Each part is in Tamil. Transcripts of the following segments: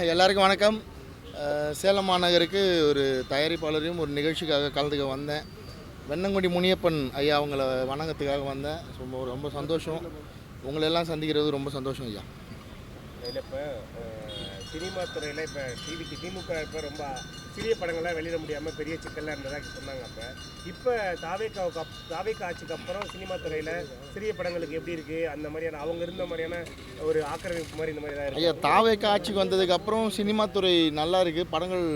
எல்லாருக்கும் வணக்கம். சேலம் மாநகருக்கு ஒரு தயாரிப்பாளரையும் ஒரு நிகழ்ச்சிக்காக கலந்துக்க வந்தேன். வெண்ணங்குடி முனியப்பன் ஐயா அவங்கள வணங்கத்துக்காக வந்தேன். ரொம்ப ரொம்ப சந்தோஷம். உங்களெல்லாம் சந்திக்கிறது ரொம்ப சந்தோஷம் ஐயா. இதில் இப்போ சினிமா துறையில் இப்போ திமுக இப்போ ரொம்ப சிறிய படங்கள்லாம் வெளியிட முடியாமல் பெரிய சிக்கல்லாம் இருந்ததாக சொன்னாங்க. இப்போ தாவேக்கா ஆட்சிக்கு அப்புறம் சினிமா துறையில் சிறிய படங்களுக்கு எப்படி இருக்குது, அந்த மாதிரியான அவங்க இருந்த மாதிரியான ஒரு ஆக்கிரமிப்பு மாதிரி இந்த மாதிரி தான் ஐயா, தாவேக்கா ஆட்சிக்கு வந்ததுக்கப்புறம் சினிமா துறை நல்லா இருக்குது. படங்கள்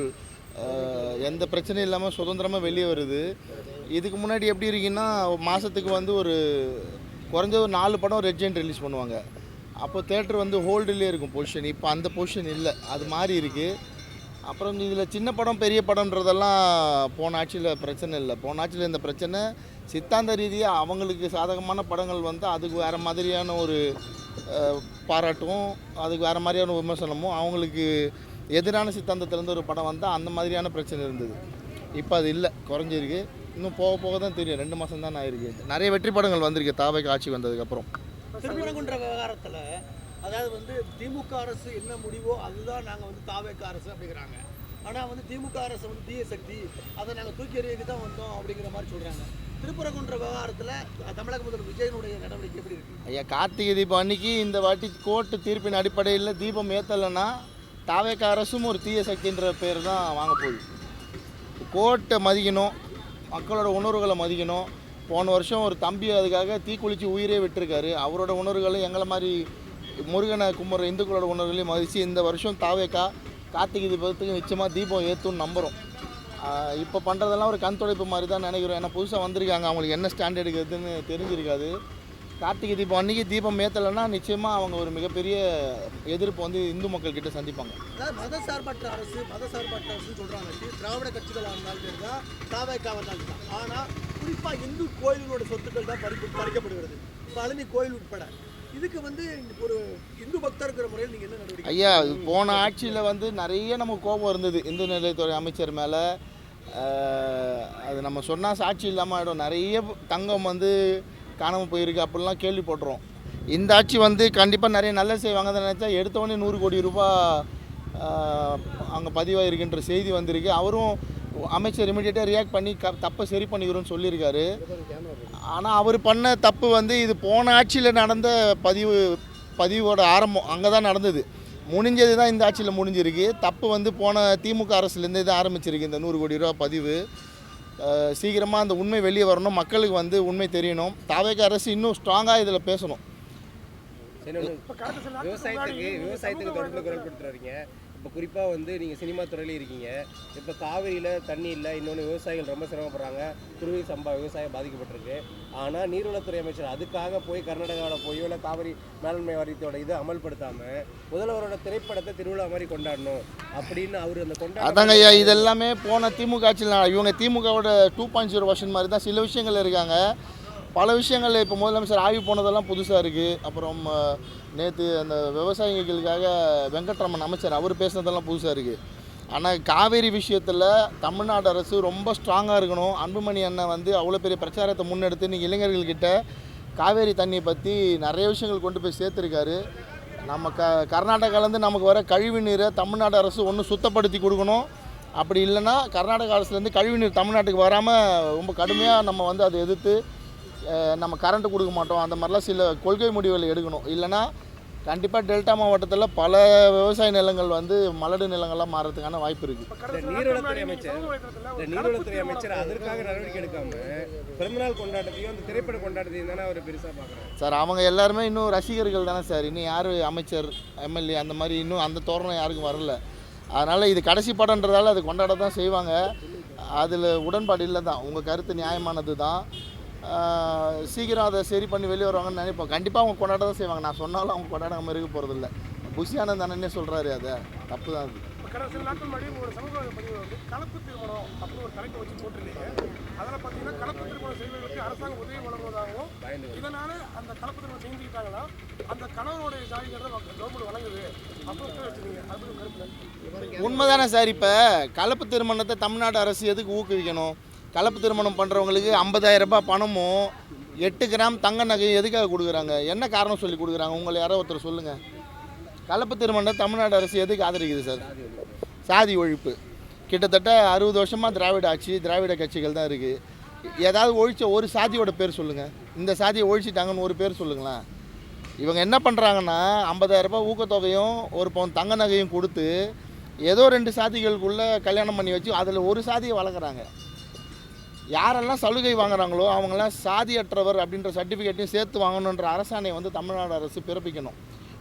எந்த பிரச்சனையும் இல்லாமல் சுதந்திரமாக வெளியே வருது. இதுக்கு முன்னாடி எப்படி இருக்குன்னா, மாதத்துக்கு வந்து ஒரு குறைஞ்ச ஒரு 4 படம் ரெட் ஜெயிண்ட் ரிலீஸ் பண்ணுவாங்க. அப்போ தேட்டர் வந்து ஹோல்டுலேயே இருக்கும் பொசிஷன். இப்போ அந்த பொசிஷன் இல்லை, அது மாதிரி இருக்குது. அப்புறம் இதில் சின்ன படம் பெரிய படம்ன்றதெல்லாம் போன ஆட்சியில் பிரச்சனை இல்லை. போன ஆட்சியில் இந்த பிரச்சனை சித்தாந்த ரீதியாக அவங்களுக்கு சாதகமான படங்கள் வந்து அதுக்கு வேறு மாதிரியான ஒரு பாராட்டும், அதுக்கு வேறு மாதிரியான விமர்சனமும், அவங்களுக்கு எதிரான சித்தாந்தத்திலேருந்து ஒரு படம் வந்தால் அந்த மாதிரியான பிரச்சனை இருந்தது. இப்போ அது இல்லை, குறைஞ்சிருக்கு. இன்னும் போக போக தான் தெரியும். 2 மாதம் தான் ஆயிருக்கு. நிறைய வெற்றி படங்கள் வந்திருக்கு தாவேக்கா ஆட்சி வந்ததுக்கப்புறம். திருப்பரங்குன்ற விவகாரத்தில் அதாவது வந்து திமுக அரசு என்ன முடிவோ அதுதான் நாங்கள் வந்து தாவேக்கா அரசு அப்படிங்கிறாங்க. ஆனால் வந்து திமுக அரசு வந்து தீய சக்தி, அதை நாங்கள் தூக்கி எறியக்கு தான் வந்தோம் அப்படிங்கிற மாதிரி சொல்கிறாங்க. திருப்பரங்குன்ற விவகாரத்தில் தமிழக முதல்வர் விஜயனுடைய நடவடிக்கை எப்படி இருக்குது? ஐயா, கார்த்திகை தீபம் அன்னைக்கு இந்த வாட்டி கோர்ட்டு தீர்ப்பின் அடிப்படையில் தீபம் ஏற்றலைன்னா தாவேக்கா அரசும் ஒரு தீய சக்தின்ற பேர் தான் வாங்க போகுது. கோர்ட்டை மதிக்கணும், மக்களோட உணர்வுகளை மதிக்கணும். போன வருஷம் ஒரு தம்பி அதுக்காக தீக்குளித்து உயிரே விட்டுருக்காரு. அவரோட உணர்வுகளும் எங்களை மாதிரி முருகனை கும்புற இந்துக்களோட உணர்வுகளையும் மதித்து இந்த வருஷம் தாவேக்கா கார்த்திகை தீபத்துக்கு நிச்சயமாக தீபம் ஏற்றுன்னு நம்புகிறோம். இப்போ பண்ணுறதெல்லாம் ஒரு கண் துடைப்பு மாதிரி தான் நினைக்கிறோம். ஏன்னா புதுசாக வந்திருக்காங்க, அவங்களுக்கு என்ன ஸ்டாண்ட் எடுக்கிறதுன்னு தெரிஞ்சிருக்காது. கார்த்திகை தீபம் அன்றைக்கி தீபம் ஏற்றலைன்னா நிச்சயமாக அவங்க ஒரு மிகப்பெரிய எதிர்ப்பு வந்து இந்து மக்கள்கிட்ட சந்திப்பாங்க. அதாவது மதசார்பற்ற அரசுன்னு சொல்கிறாங்க. திராவிட கட்சிகளாக இருந்தாலும் சரி தான், தாவேக்கா இருந்தாலும் தான். ஆனால் குறிப்பாக இந்து கோயில்களோட சொத்துக்கள் தான் பறிக்கப்படுகிறது, பழனி கோயில் உட்பட. இதுக்கு வந்து ஒரு இந்து பக்தர் இருக்கிற முறையில் நீங்கள் என்ன நடவடிக்கை? ஐயா, போன ஆட்சியில் வந்து நிறைய நமக்கு கோபம் இருந்தது இந்து நிலையத்துறை அமைச்சர் மேலே. அது நம்ம சொன்னால் சாட்சி இல்லாமல் ஆகிடும். நிறைய தங்கம் வந்து காணாமல் போயிருக்கு அப்படிலாம் கேள்விப்படுறோம். இந்த ஆட்சி வந்து கண்டிப்பாக நிறைய நல்ல செய்வாங்கன்னு நினச்சா எடுத்தவொடனே 100 கோடி ரூபாய் அங்கே பதிவாகிருக்குன்ற செய்தி வந்திருக்கு. அவரும் அமைச்சர் இமீடியட்டாக ரியாக்ட் பண்ணி தப்பை சரி பண்ணிக்கிறோன்னு சொல்லியிருக்காரு. ஆனால் அவர் பண்ண தப்பு வந்து இது போன ஆட்சியில் நடந்த பதிவோட ஆரம்பம் அங்கே தான் நடந்தது. முடிஞ்சது தான் இந்த ஆட்சியில் முடிஞ்சிருக்கு. தப்பு வந்து போன திமுக அரசுலேருந்து இது ஆரம்பிச்சிருக்கு. இந்த 100 கோடி ரூபா பதிவு சீக்கிரமாக அந்த உண்மை வெளியே வரணும், மக்களுக்கு வந்து உண்மை தெரியணும். தாவேக்கா அரசு இன்னும் ஸ்ட்ராங்காக இதில் பேசணும். விவசாயத்துக்கு தொடர்ந்து குரல் கொடுத்துறீங்க. இப்போ குறிப்பாக வந்து நீங்கள் சினிமா துறையில் இருக்கீங்க. இப்போ காவிரியில் தண்ணி இல்லை, இன்னொன்று விவசாயிகள் ரொம்ப சிரமப்படுறாங்க. குருவி சம்பா விவசாயம் பாதிக்கப்பட்டிருக்கு. ஆனால் நீர்வளத்துறை அமைச்சர் அதுக்காக போய் கர்நாடகாவில் போய் இல்லை காவிரி மேலாண்மை வாரியத்தோட இதை அமல்படுத்தாமல் முதல்வரோட திரைப்படத்தை திருவிழா மாதிரி கொண்டாடணும் அப்படின்னு அவர் அந்த அதாங்க ஐயா, இதெல்லாமே போன திமுக ஆட்சியில் இவங்க திமுகவோட 2.0 வருஷன் மாதிரி தான் சில விஷயங்கள் இருக்காங்க. பல விஷயங்கள் இப்போ முதலமைச்சர் ஆய்வு போனதெல்லாம் புதுசாக இருக்குது. அப்புறம் நேற்று அந்த விவசாயிகளுக்காக வெங்கட்ராமன் அமைச்சர் அவர் பேசுனதெல்லாம் புதுசாக இருக்குது. ஆனால் காவேரி விஷயத்தில் தமிழ்நாடு அரசு ரொம்ப ஸ்ட்ராங்காக இருக்கணும். அன்புமணி அண்ணன் வந்து அவ்வளோ பெரிய பிரச்சாரத்தை முன்னெடுத்து இன்றைக்கி இளைஞர்கள்கிட்ட காவேரி தண்ணியை பற்றி நிறைய விஷயங்கள் கொண்டு போய் சேர்த்துருக்காரு. நம்ம கர்நாடகாலேருந்து நமக்கு வர கழிவு நீரை தமிழ்நாடு அரசு ஒன்று சுத்தப்படுத்தி கொடுக்கணும். அப்படி இல்லைன்னா கர்நாடக அரசுலேருந்து கழிவு நீர் தமிழ்நாட்டுக்கு வராமல் ரொம்ப கடுமையாக நம்ம வந்து அதை எதிர்த்து நம்ம கரண்ட்டு கொடுக்க மாட்டோம். அந்த மாதிரிலாம் சில கொள்கை முடிவுகளை எடுக்கணும். இல்லைனா கண்டிப்பாக டெல்டா மாவட்டத்தில் பல விவசாய நிலங்கள் வந்து மலடு நிலங்கள்லாம் மாறதுக்கான வாய்ப்பு இருக்குது. நீர்வளத்துறை அமைச்சர் அதற்காக நடவடிக்கை எடுக்காமல் பிறந்தநாள் கொண்டாட்டத்தையும் அந்த திரைப்பட கொண்டாட்டத்தையும் தானே அவர் பெருசாக பார்க்குறாரு. சார், அவங்க எல்லாருமே இன்னும் ரசிகர்கள் தானே சார். இன்னும் யார் அமைச்சர் எம்எல்ஏ அந்த மாதிரி இன்னும் அந்த தோரணம் யாருக்கும் வரல. அதனால் இது கடைசி படம்ன்றதால அது கொண்டாட தான் செய்வாங்க. அதில் உடன்பாடு இல்லை தான். உங்கள் கருத்து நியாயமானது தான். சீக்கிரம் அதை சரி பண்ணி வெளியே வருவாங்கன்னு நினைப்போம். கண்டிப்பாக அவங்க கொண்டாட தான் செய்வாங்க. நான் சொன்னாலும் அவங்க கொண்டாடாமல் இருக்க போகிறதில்ல. புஷியானந்த் அண்ணனே சொல்கிறாரு, அதை தப்பு தான் அது. கடந்த சில நாட்கள் முன்னாடி ஒரு சமூக பதிவு வந்து கலப்பு திருமணம் அப்படின்னு ஒரு தலைப்பை வச்சு போட்டிருந்தீங்க. அதில் பார்த்தீங்கன்னா கலப்பு திருமணம் செய்வதற்கு அரசாங்கம் உதவி வழங்குவதாகவும், இதனால் அந்த கலப்பு திருமணம் செஞ்சுக்கிட்டாங்கன்னா அந்த கணவனுடைய ஜாதிங்கிறத கவர்மெண்ட் வழங்குது அப்படின்னு வச்சுருந்தீங்க. அது உண்மைதானே சார். இப்போ கலப்பு திருமணத்தை தமிழ்நாடு அரசு எதுக்கு ஊக்குவிக்கணும்? கலப்பு திருமணம் பண்ணுறவங்களுக்கு 50,000 ரூபாய் பணமும் 8 கிராம் தங்க நகை எதுக்காக கொடுக்குறாங்க? என்ன காரணம் சொல்லி கொடுக்குறாங்க? உங்களை யாரோ ஒருத்தர் சொல்லுங்கள். கலப்பு திருமணம் தமிழ்நாடு அரசு எதுக்கு ஆதரிக்குது சார்? சாதி ஒழிப்பு. கிட்டத்தட்ட 60 வருஷமாக திராவிட ஆட்சி, திராவிட கட்சிகள் தான் இருக்குது. ஏதாவது ஒழிச்ச ஒரு சாதியோட பேர் சொல்லுங்கள். இந்த சாதியை ஒழிச்சிட்டாங்கன்னு ஒரு பேர் சொல்லுங்களேன். இவங்க என்ன பண்ணுறாங்கன்னா 50,000 ரூபாய் ஊக்கத்தொகையும் ஒரு பவுன் தங்க நகையும் கொடுத்து ஏதோ 2 சாதிகளுக்குள்ளே கல்யாணம் பண்ணி வச்சு அதில் ஒரு சாதியை வளர்க்குறாங்க. யாரெல்லாம் சலுகை வாங்குறாங்களோ அவங்களாம் சாதியற்றவர் அப்படின்ற சர்டிஃபிகேட்டையும் சேர்த்து வாங்கணுன்ற அரசாணையை வந்து தமிழ்நாடு அரசு பிறப்பிக்கணும்.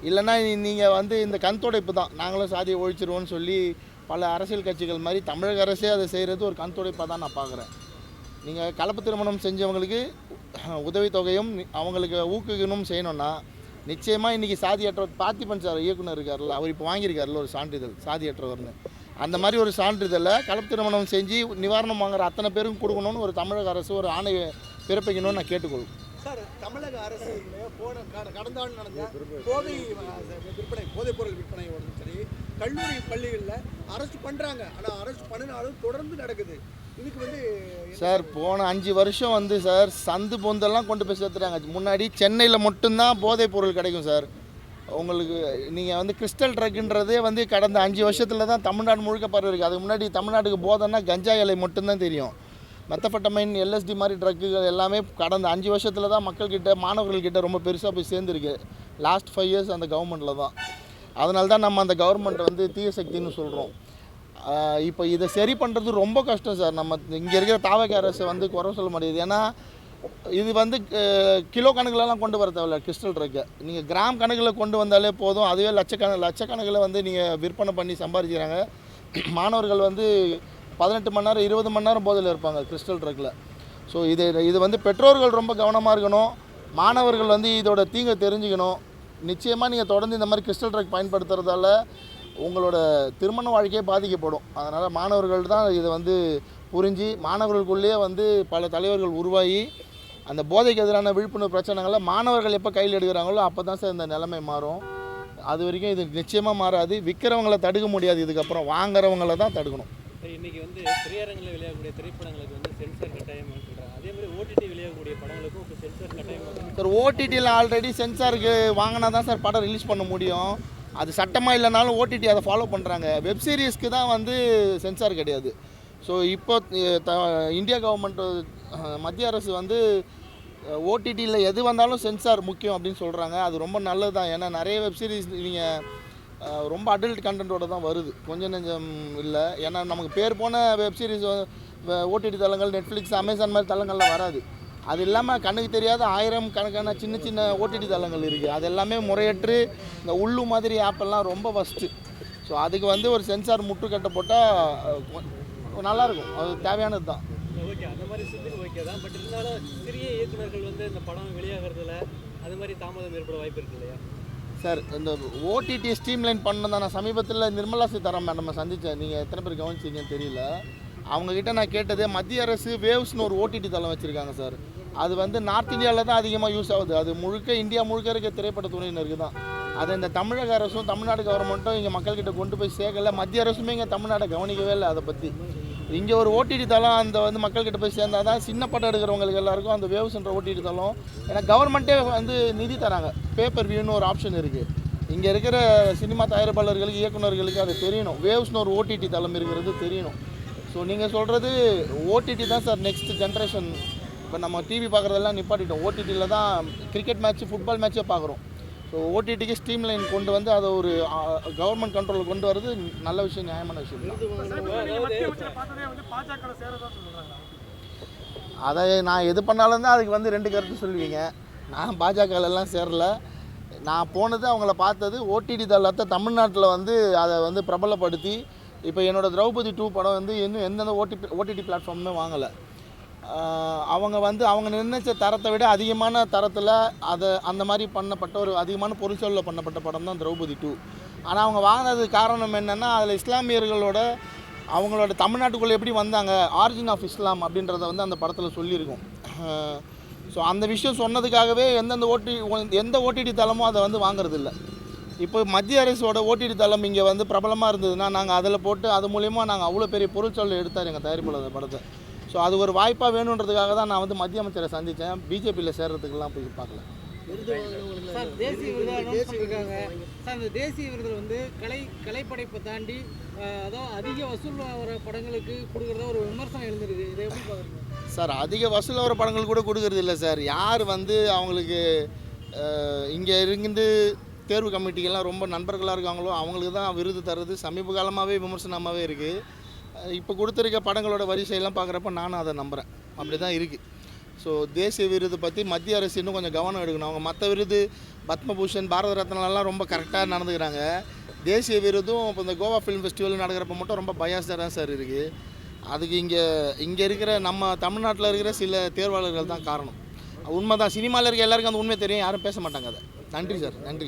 இல்லைன்னா நீங்கள் வந்து இந்த கண்துடைப்பு தான், நாங்களும் சாதியை ஒழிச்சிருவோன்னு சொல்லி பல அரசியல் கட்சிகள் மாதிரி தமிழக அரசே அதை செய்கிறது ஒரு கண்துடைப்பாக தான் நான் பார்க்குறேன். நீங்கள் கலப்பு திருமணம் செஞ்சவங்களுக்கு உதவித்தொகையும் அவங்களுக்கு ஊக்குவிக்கணும் செய்யணும்னா நிச்சயமாக இன்றைக்கி சாதியற்றவர் பார்த்திபன் சார் இயக்குனர் இருக்கார்ல, அவர் இப்போ வாங்கியிருக்காருல ஒரு சான்றிதழ் சாதியற்றவர்னு. அந்த மாதிரி ஒரு சான்றிதழை கலப்பு திருமணம் செஞ்சு நிவாரணம் வாங்குற அத்தனை பேரும் கொடுக்கணும்னு ஒரு தமிழக அரசு ஒரு ஆணை பிறப்பிக்கணும்னு நான் கேட்டுக்கொள்வேன். சார், தமிழக அரசு போன கடந்த ஆண்டு நடந்த போதை விற்பனை, போதைப் பொருள் விற்பனை சரி, கல்லூரி பள்ளிகளில் அரெஸ்ட் பண்ணுறாங்க. ஆனால் அரெஸ்ட் பண்ணினாலும் தொடர்ந்து நடக்குது. இதுக்கு வந்து சார் போன 5 வருஷம் வந்து சார் சந்து பொந்தெல்லாம் கொண்டு போய் சேர்த்துறாங்க. முன்னாடி சென்னையில் மட்டும்தான் போதைப் பொருள் கிடைக்கும் சார். உங்களுக்கு நீங்கள் வந்து கிறிஸ்டல் ட்ரக்குன்றதே வந்து கடந்த 5 வருஷத்தில் தான் தமிழ்நாடு முழுக்க பரவி இருக்குது. அதுக்கு முன்னாடி தமிழ்நாட்டுக்கு போதைன்னா கஞ்சா இலை மட்டும்தான் தெரியும். மெத்தபெட்டமைன், LSD மாதிரி ட்ரக்குகள் எல்லாமே கடந்த 5 வருஷத்தில் தான் மக்கள்கிட்ட மாணவர்கள்கிட்ட ரொம்ப பெருசாக போய் சேர்ந்துருக்கு. லாஸ்ட் 5 இயர்ஸ் அந்த கவர்மெண்ட்டில் தான். அதனால தான் நம்ம அந்த கவர்மெண்ட் வந்து தீய சக்தின்னு சொல்கிறோம். இப்போ இதை சரி பண்ணுறது ரொம்ப கஷ்டம் சார். நம்ம இங்கே இருக்கிற தாவக அரசை வந்து குறை சொல்ல முடியாது. ஏன்னா இது வந்து கிலோ கணக்கிலலாம் கொண்டு வர தேவையில்ல. கிறிஸ்டல் ட்ரக்கை நீங்கள் கிராம் கணக்கில் கொண்டு வந்தாலே போதும். அதுவே லட்சக்கணக்கில் வந்து நீங்கள் விற்பனை பண்ணி சம்பாதிக்கிறாங்க. மாணவர்கள் வந்து 18 மணி நேரம் 20 மணி நேரம் போதையில் இருப்பாங்க கிறிஸ்டல் ட்ரக்கில். ஸோ இது வந்து பெற்றோர்கள் ரொம்ப கவனமாக இருக்கணும். மாணவர்கள் வந்து இதோட தீங்கை தெரிஞ்சுக்கணும். நிச்சயமாக நீங்கள் தொடர்ந்து இந்த மாதிரி கிறிஸ்டல் ட்ரக் பயன்படுத்துறதால உங்களோட திருமண வாழ்க்கையே பாதிக்கப்படும். அதனால் மாணவர்கள் தான் இதை வந்து புரிஞ்சு மாணவர்களுக்குள்ளேயே வந்து பல தலைவர்கள் உருவாகி அந்த போதைக்கு எதிரான விழிப்புணர்வு பிரச்சனைகளை மாணவர்கள் எப்போ கையில் எடுக்கிறாங்களோ அப்போ தான் சார் இந்த நிலைமை மாறும். அது வரைக்கும் இது நிச்சயமாக மாறாது. விற்கிறவங்கள தடுக்க முடியாது. இதுக்கப்புறம் வாங்குறவங்கள தான் தடுக்கணும். இன்றைக்கி வந்து திரையரங்கில் விளையாடக்கூடிய திரைப்படங்களுக்கு வந்து சென்சார் கட்டாயம் சொல்கிறாங்க. அதே மாதிரி OTT விளையாடக்கூடிய படங்களுக்கும் இப்போ சென்சார் கட்டாயம் சார். OTTயில் ஆல்ரெடி சென்சாருக்கு வாங்கினா தான் சார் படம் ரிலீஸ் பண்ண முடியும். அது சட்டமாக இல்லைனாலும் OTT அதை ஃபாலோ பண்ணுறாங்க. வெப் சீரிஸ்க்கு தான் வந்து சென்சார் கிடையாது. ஸோ இப்போ இந்தியா கவர்மெண்ட் மத்திய அரசு வந்து OTTயில் எது வந்தாலும் சென்சார் முக்கியம் அப்படின்னு சொல்கிறாங்க. அது ரொம்ப நல்லது தான். ஏன்னா நிறைய வெப் சீரிஸ் நீங்கள் ரொம்ப அடல்ட் கண்டென்ட்டோட தான் வருது, கொஞ்சம் நெஞ்சம் இல்லை. ஏன்னா நமக்கு பேர் போன வெப் சீரிஸ் OTT தளங்கள் நெட்ஃப்ளிக்ஸ், அமேசான் மாதிரி தளங்கள்லாம் வராது. அது இல்லாமல் கண்ணுக்கு தெரியாத 1000 கணக்கான சின்ன சின்ன OTT தளங்கள் இருக்குது. அது எல்லாமே முறையற்று இந்த உள்ளு மாதிரி ஆப்பெல்லாம் ரொம்ப ஃபஸ்ட்டு. ஸோ அதுக்கு வந்து ஒரு சென்சார் முட்டுக்கட்டை போட்டால் நல்லாயிருக்கும். அது தேவையானது தான். ஓகே, அந்த மாதிரி சுற்றுக்கு ஓகே தான். பட் இருந்தாலும் சிறிய இயக்குநர்கள் வந்து இந்த படம் வெளியாகிறதுல அது மாதிரி தாமதம் ஏற்பட வாய்ப்பு இருக்கு இல்லையா சார்? இந்த OTT ஸ்ட்ரீம்லைன் பண்ண தான் நான் சமீபத்தில் நிர்மலா சீதாராமன் நம்ம சந்தித்தேன். நீங்கள் எத்தனை பேர் கவனிச்சிங்கன்னு தெரியல. அவங்கக்கிட்ட நான் கேட்டது, மத்திய அரசு வேவ்ஸ்னு ஒரு OTT தளம் வச்சுருக்காங்க சார். அது வந்து நார்த் இந்தியாவில் தான் அதிகமாக யூஸ் ஆகுது. அது முழுக்க இந்தியா முழுக்க இருக்க திரைப்பட துறையினருக்கு தான். அதை இந்த தமிழக அரசும் தமிழ்நாடு கவர்மெண்ட்டும் இங்கே மக்கள்கிட்ட கொண்டு போய் சேர்க்கல. மத்திய அரசுமே இங்கே தமிழ்நாட்டை கவனிக்கவே இல்லை அதை பற்றி. இங்கே ஒரு OTT தளம் அந்த வந்து மக்கள்கிட்ட போய் சேர்ந்தால் தான் சின்ன படம் எடுக்கிறவங்களுக்கு எல்லாருக்கும் அந்த வேவ்ஸ்ன்ற OTT தளம். ஏன்னா கவர்மெண்ட்டே வந்து நிதி தராங்க. பேப்பர் வியூன்னு ஒரு ஆப்ஷன் இருக்குது. இங்கே இருக்கிற சினிமா தயாரிப்பாளர்களுக்கு, இயக்குநர்களுக்கு அது தெரியணும். வேவ்ஸ்னு ஒரு OTT தளம் இருக்கிறது தெரியணும். ஸோ நீங்கள் சொல்கிறது OTT தான் சார் நெக்ஸ்ட் ஜென்ரேஷன். இப்போ நம்ம டிவி பார்க்குறதெல்லாம் நிப்பாட்டிட்டோம். OTTயில் தான் கிரிக்கெட் மேட்ச்சு, ஃபுட்பால் மேட்ச்சே பார்க்குறோம். ஸோ OTTக்கு ஸ்ட்ரீம்லைன் கொண்டு வந்து அதை ஒரு கவர்மெண்ட் கண்ட்ரோலில் கொண்டு வரது நல்ல விஷயம், நியாயமான விஷயம் தான். அதை நான் எது பண்ணாலும் தான் அதுக்கு வந்து 2 கருத்து சொல்லுவீங்க. நான் பாஜகலாம் சேரல. நான் போனது அவங்கள பார்த்தது OTT தளத்தை தமிழ்நாட்டில் வந்து அதை வந்து பிரபலப்படுத்தி இப்போ என்னோடய திரௌபதி 2 படம் வந்து இன்னும் எந்தெந்த OTT பிளாட்ஃபார்மே வாங்கலை. அவங்க வந்து அவங்க நிர்ணயித்த தரத்தை விட அதிகமான தரத்தில் அதை அந்த மாதிரி பண்ணப்பட்ட ஒரு அதிகமான பொருட்செலவில் பண்ணப்பட்ட படம் தான் திரௌபதி 2. ஆனால் அவங்க வாங்கினதுக்கு காரணம் என்னென்னா அதில் இஸ்லாமியர்களோட அவங்களோட தமிழ்நாட்டுக்குள்ளே எப்படி வந்தாங்க, ஆரிஜின் ஆஃப் இஸ்லாம் அப்படின்றத வந்து அந்த படத்தில் சொல்லியிருக்கோம். ஸோ அந்த விஷயம் சொன்னதுக்காகவே எந்த OTT தளமும் அதை வந்து வாங்குறதில்ல. இப்போ மத்திய அரசோட OTT தளம் இங்கே வந்து பிரபலமாக இருந்ததுன்னா நாங்கள் அதில் போட்டு அது மூலயமா நாங்கள் அவ்வளோ பெரிய பொருட்செலவு எடுத்தார் எங்கள் தயாரிப்பாளர் அந்த படத்தை. ஸோ அது ஒரு வாய்ப்பாக வேணுன்றதுக்காக தான் நான் வந்து மத்திய அமைச்சரை சந்தித்தேன். பிஜேபியில் சேர்றதுக்கெல்லாம் போய் பார்க்கல. சார் தேசிய விருது அனௌன்ஸ் பண்ணிருக்காங்க சார். இந்த தேசிய விருதில் வந்து கலைப்படைப்பை தாண்டி அதாவது அதிக வசூல் வர படங்களுக்கு கொடுக்குறதா ஒரு விமர்சனம் எழுந்திருக்கு. இதை எப்படி பார்க்குறீங்க சார்? அதிக வசூல் வர படங்கள் கூட கொடுக்கறது இல்லை சார். யார் வந்து அவங்களுக்கு இங்கே இருந்து தேர்வு கமிட்டிகள்லாம் ரொம்ப நண்பர்களாக இருக்காங்களோ அவங்களுக்கு தான் விருது தர்றது சமீப காலமாகவே விமர்சனமாகவே இருக்குது. இப்போ கொடுத்துருக்க படங்களோட வரிசையெல்லாம் பார்க்குறப்ப நானும் அதை நம்புகிறேன். அப்படி தான் இருக்குது. ஸோ தேசிய விருது பற்றி மத்திய அரசு இன்னும் கொஞ்சம் கவனம் எடுக்கணும். அவங்க மற்ற விருது பத்மபூஷன், பாரத ரத்னாலாம் ரொம்ப கரெக்டாக நடந்துக்கிறாங்க. தேசிய விருதும் இப்போ இந்த கோவா ஃபிலிம் ஃபெஸ்டிவல் நடக்கிறப்ப மட்டும் ரொம்ப பயாஸாக தான் சார் இருக்குது. அதுக்கு இங்கே இருக்கிற நம்ம தமிழ்நாட்டில் இருக்கிற சில தேர்வாளர்கள் தான் காரணம். உண்மை தான். சினிமாவில் இருக்க எல்லாருக்கும் அந்த உண்மை தெரியும், யாரும் பேச மாட்டாங்க அதை. நன்றி சார், நன்றி.